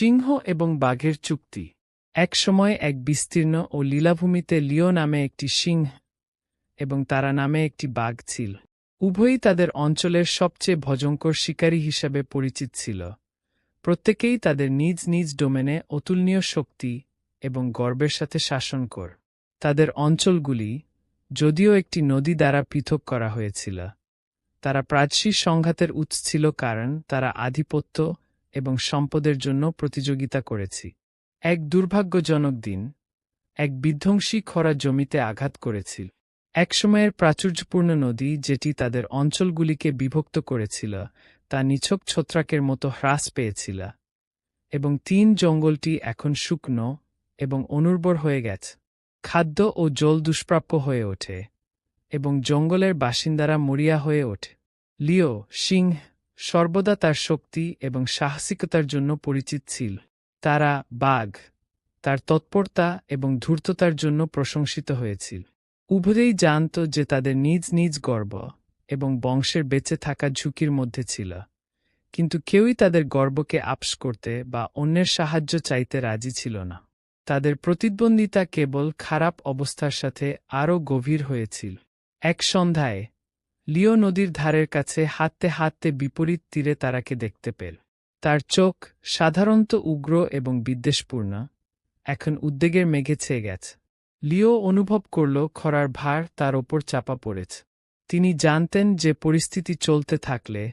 সিংহ এবং বাঘের চুক্তি। একসময় এক বিস্তীর্ণ ও লীলাভূমিতে লিও নামে একটি সিংহ এবং তারা নামে একটি বাঘ ছিল। উভয়ই তাদের অঞ্চলের সবচেয়ে ভয়ঙ্কর শিকারী হিসাবে পরিচিত ছিল। প্রত্যেকেই তাদের নিজ নিজ ডোমেনে অতুলনীয় শক্তি এবং গর্বের সাথে শাসন কর। তাদের অঞ্চলগুলি, যদিও একটি নদী দ্বারা পৃথক করা হয়েছিল, তারা প্রাচীন সংঘাতের উৎস ছিল কারণ তারা আধিপত্য এবং সম্পদের জন্য প্রতিযোগিতা করেছে। এক দুর্ভাগ্যজনক দিন, এক বিধ্বংসী খরা জমিতে আঘাত করেছিল। একসময়ের প্রাচুর্যপূর্ণ নদী যেটি তাদের অঞ্চলগুলিকে বিভক্ত করেছিল তা নিছক ছত্রাকের মতো হ্রাস পেয়েছিল, এবং জঙ্গলটি এখন শুকনো এবং অনুর্বর হয়ে গেছে। খাদ্য ও জল দুষ্প্রাপ্য হয়ে ওঠে, এবং জঙ্গলের বাসিন্দারা মরিয়া হয়ে ওঠে। লিও, সিংহ, সর্বদা তার শক্তি এবং সাহসিকতার জন্য পরিচিত ছিল। তারা, বাঘ, তার তৎপরতা এবং ধূর্ততার জন্য প্রশংসিত হয়েছিল। উভয়েই জানত যে তাদের নিজ নিজ গর্ব এবং বংশের বেঁচে থাকা ঝুঁকির মধ্যে ছিল, কিন্তু কেউই তাদের গর্বকে আপস করতে বা অন্যের সাহায্য চাইতে রাজি ছিল না। তাদের প্রতিদ্বন্দ্বিতা কেবল খারাপ অবস্থার সাথে আরও গভীর হয়েছিল। এক সন্ধ্যায়, লিও নদীর ধারের কাছে হাঁটতে হাঁটতে বিপরীত তীরে তারাকে দেখতে পেল। তার চোখ, সাধারণত উগ্র এবং বিদ্বেষপূর্ণ, এখন উদ্বেগের মেঘে ছেয়ে গেছে। লিও অনুভব করল খরার ভার তার ওপর চাপা পড়েছে। তিনি জানতেন যে পরিস্থিতি চলতে থাকলে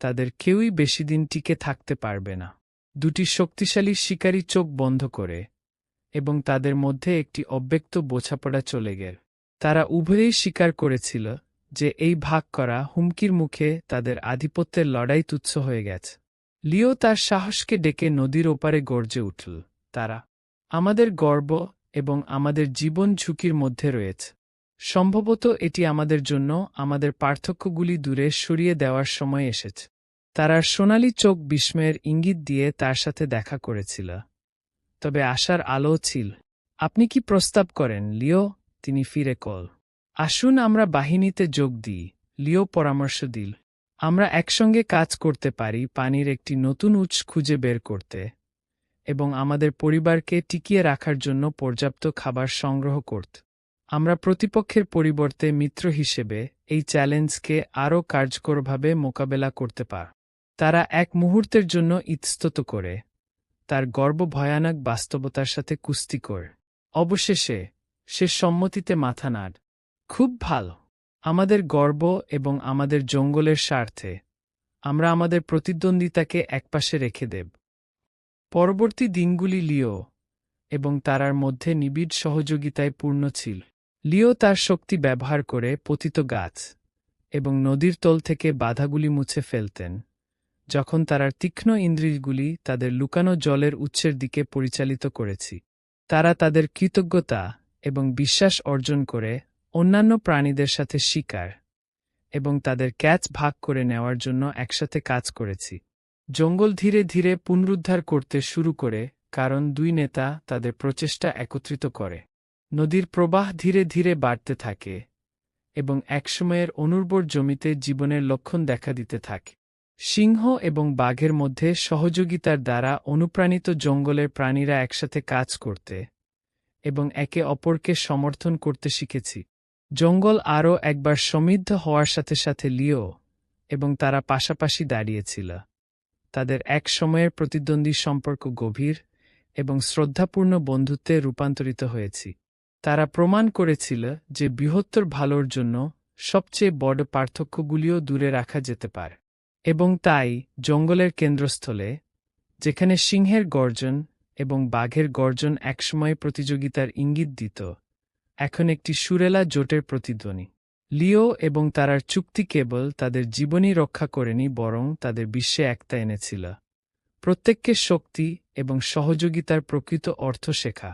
তাদের কেউই বেশিদিন টিকে থাকতে পারবে না। দুটি শক্তিশালী শিকারী চোখ বন্ধ করে, এবং তাদের মধ্যে একটি অব্যক্ত বোঝাপড়া চলে গেল। তারা উভয়েই স্বীকার করেছিল যে এই ভাগ করা হুমকির মুখে তাদের আধিপত্যের লড়াই তুচ্ছ হয়ে গেছে। লিও তার সাহসকে ডেকে নদীর ওপারে গর্জে উঠল, তারা আমাদের গর্ব এবং আমাদের জীবন ঝুঁকির মধ্যে রয়েছে। সম্ভবত এটি আমাদের জন্য আমাদের পার্থক্যগুলি দূরে সরিয়ে দেওয়ার সময় এসেছে। তারার সোনালি চোখ বিস্ময়ের ইঙ্গিত দিয়ে তার সাথে দেখা করেছিল, তবে আশার আলো ছিল। আপনি কি প্রস্তাব করেন, লিও? তিনি ফিরে কল। আসুন আমরা বাহিনীতে যোগ দিই, লিও পরামর্শ দিল। আমরা একসঙ্গে কাজ করতে পারি পানির একটি নতুন উৎস খুঁজে বের করতে, এবং আমাদের পরিবারকে টিকিয়ে রাখার জন্য পর্যাপ্ত খাবার সংগ্রহ করতে। আমরা প্রতিপক্ষের পরিবর্তে মিত্র হিসেবে এই চ্যালেঞ্জকে আরও কার্যকরভাবে মোকাবেলা করতে পার। তারা এক মুহূর্তের জন্য ইতস্তত করে, তার গর্ব ভয়ানক বাস্তবতার সাথে কুস্তি করে। অবশেষে সে সম্মতিতে মাথা নাড়। খুব ভালো। আমাদের গর্ব এবং আমাদের জঙ্গলের স্বার্থে আমরা আমাদের প্রতিদ্বন্দ্বিতাকে একপাশে রেখে দেব। পরবর্তী দিনগুলি লিও এবং তারার মধ্যে নিবিড় সহযোগিতায় পূর্ণ ছিল। লিও তার শক্তি ব্যবহার করে পতিত গাছ এবং নদীর তল থেকে বাধাগুলি মুছে ফেলতেন, যখন তারার তীক্ষ্ণ ইন্দ্রিয়গুলি তাদের লুকানো জলের উৎসের দিকে পরিচালিত করেছি। তারা তাদের কৃতজ্ঞতা এবং বিশ্বাস অর্জন করে অন্যান্য প্রাণীদের সাথে শিকার এবং তাদের ক্যাচ ভাগ করে নেওয়ার জন্য একসাথে কাজ করেছি। জঙ্গল ধীরে ধীরে পুনরুদ্ধার করতে শুরু করে কারণ দুই নেতা তাদের প্রচেষ্টা একত্রিত করে। নদীর প্রবাহ ধীরে ধীরে বাড়তে থাকে, এবং একসময়ের অনুর্বর জমিতে জীবনের লক্ষণ দেখা দিতে থাকে। সিংহ এবং বাঘের মধ্যে সহযোগিতার দ্বারা অনুপ্রাণিত জঙ্গলের প্রাণীরা একসাথে কাজ করতে এবং একে অপরকে সমর্থন করতে শিখেছি। জঙ্গল আরও একবার সমৃদ্ধ হওয়ার সাথে সাথে লিও এবং তারা পাশাপাশি দাঁড়িয়েছিল। তাদের এক সময়ের প্রতিদ্বন্দ্বী সম্পর্ক গভীর এবং শ্রদ্ধাপূর্ণ বন্ধুত্বে রূপান্তরিত হয়েছে। তারা প্রমাণ করেছিল যে বৃহত্তর ভালোর জন্য সবচেয়ে বড় পার্থক্যগুলিও দূরে রাখা যেতে পারে। এবং তাই জঙ্গলের কেন্দ্রস্থলে, যেখানে সিংহের গর্জন এবং বাঘের গর্জন একসময় প্রতিযোগিতার ইঙ্গিত দিত, এখন একটি সুরেলা জোটের প্রতিধ্বনি। লিও এবং তারার চুক্তি কেবল তাদের জীবনই রক্ষা করেনি, বরং তাদের বিশ্বে একতা এনেছিল। প্রত্যেককে শক্তি এবং সহযোগিতার প্রকৃত অর্থ শেখা।